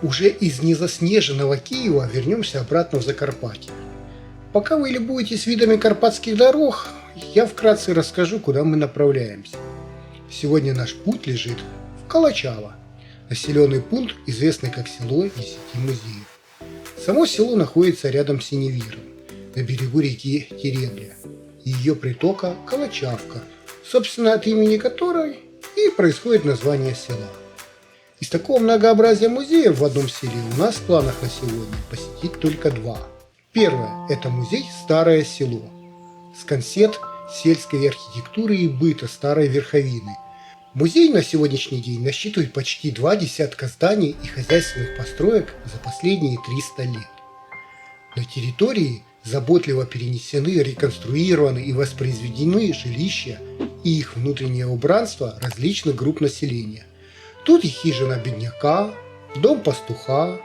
Уже из незаснеженного Киева вернемся обратно в Закарпатье. Пока вы любуетесь видами карпатских дорог, я вкратце расскажу, куда мы направляемся. Сегодня наш путь лежит в Калачава, населенный пункт, известный как село 10 музеев. Само село находится рядом с Синевиром, на берегу реки Теремля и ее притока Калачавка, собственно от имени которой и происходит название села. Из такого многообразия музеев в одном селе у нас в планах на сегодня посетить только два. Первое – это музей «Старое село» с концепт сельской архитектуры и быта старой Верховины. Музей на сегодняшний день насчитывает почти 2 десятка зданий и хозяйственных построек за последние 300 лет. На территории заботливо перенесены, реконструированы и воспроизведены жилища и их внутреннее убранство различных групп населения. Тут и хижина бедняка, дом пастуха,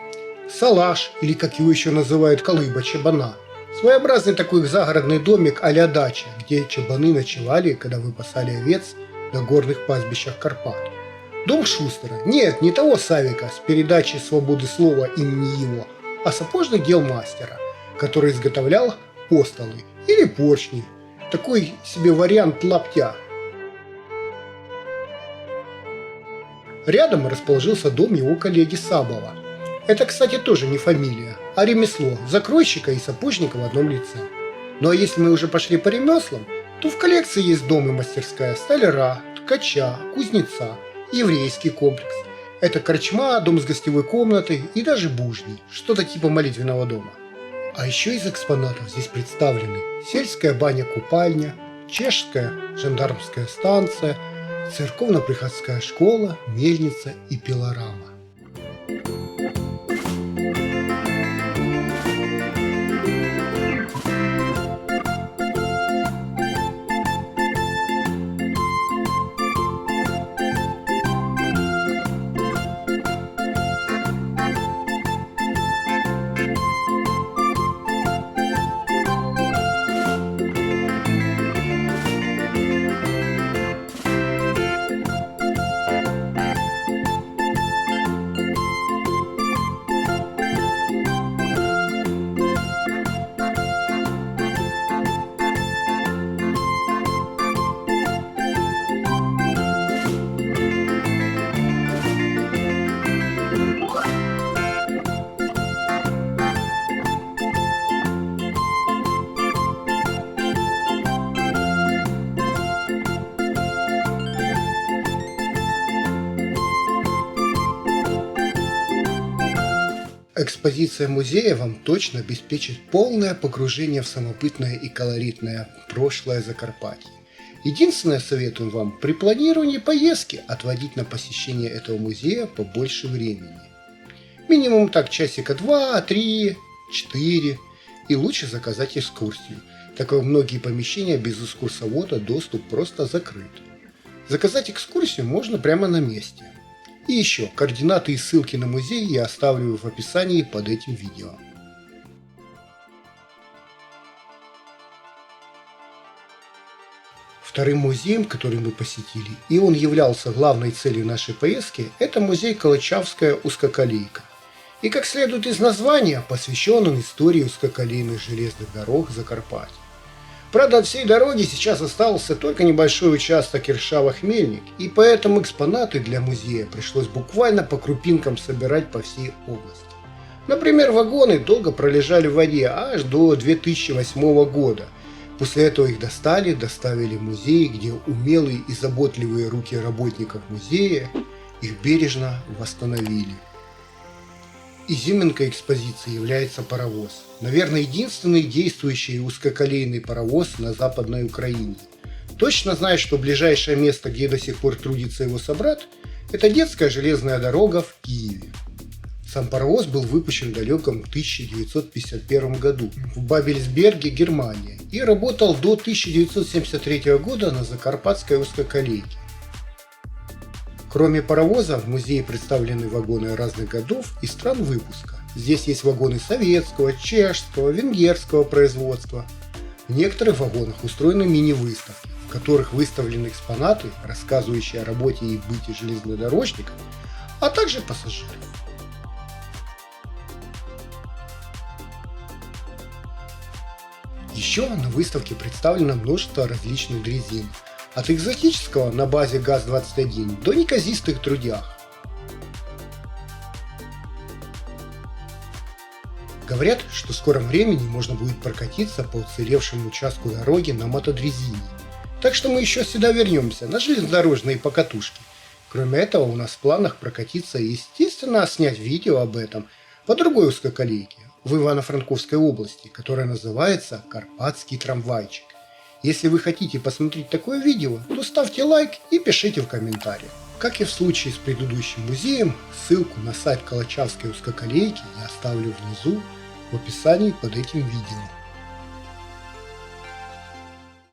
салаш, или как его еще называют, колыба чабана. Своеобразный такой загородный домик а-ля дача, где чабаны ночевали, когда выпасали овец на горных пастбищах Карпат. Дом Шустера. Нет, не того Савика с передачей свободы слова имени его, а сапожных дел мастера, который изготовлял постолы или поршни. Такой себе вариант лаптя. Рядом расположился дом его коллеги Сабова. Это, кстати, тоже не фамилия, а ремесло закройщика и сапожника в одном лице. Ну а если мы уже пошли по ремеслам, то в коллекции есть дом и мастерская столяра, ткача, кузнеца, еврейский комплекс. Это корчма, дом с гостевой комнатой и даже бужни, что-то типа молитвенного дома. А еще из экспонатов здесь представлены сельская баня-купальня, чешская жандармская станция, церковно-приходская школа, мельница и пилорама. Экспозиция музея вам точно обеспечит полное погружение в самобытное и колоритное прошлое Закарпатья. Единственное, советуем вам при планировании поездки отводить на посещение этого музея побольше времени. Минимум так часика 2, 3, 4 и лучше заказать экскурсию, так как в многие помещения без экскурсовода доступ просто закрыт. Заказать экскурсию можно прямо на месте. И еще, координаты и ссылки на музей я оставлю в описании под этим видео. Вторым музеем, который мы посетили, и он являлся главной целью нашей поездки, это музей Калачавская узкоколейка. И как следует из названия, посвящен он истории узкоколейных железных дорог Закарпатья. Правда, от всей дороги сейчас остался только небольшой участок Иршава-Хмельник, и поэтому экспонаты для музея пришлось буквально по крупинкам собирать по всей области. Например, вагоны долго пролежали в воде аж до 2008 года. После этого их доставили в музей, где умелые и заботливые руки работников музея их бережно восстановили. Изюминкой экспозиции является паровоз. Наверное, единственный действующий узкоколейный паровоз на Западной Украине. Точно знаю, что ближайшее место, где до сих пор трудится его собрат, это детская железная дорога в Киеве. Сам паровоз был выпущен в далеком 1951 году в Бабельсберге, Германия, и работал до 1973 года на Закарпатской узкоколейке. Кроме паровоза, в музее представлены вагоны разных годов и стран выпуска. Здесь есть вагоны советского, чешского, венгерского производства. В некоторых вагонах устроены мини-выставки, в которых выставлены экспонаты, рассказывающие о работе и быте железнодорожников, а также пассажиров. Еще на выставке представлено множество различных дрезин, от экзотического на базе ГАЗ-21 до неказистых трудях. Говорят, что в скором времени можно будет прокатиться по уцелевшему участку дороги на мотодрезине. Так что мы еще сюда вернемся, на железнодорожные покатушки. Кроме этого, у нас в планах прокатиться и, естественно, снять видео об этом по другой узкоколейке в Ивано-Франковской области, которая называется «Карпатский трамвайчик». Если вы хотите посмотреть такое видео, то ставьте лайк и пишите в комментариях. Как и в случае с предыдущим музеем, ссылку на сайт Калачавской узкоколейки я оставлю внизу в описании под этим видео.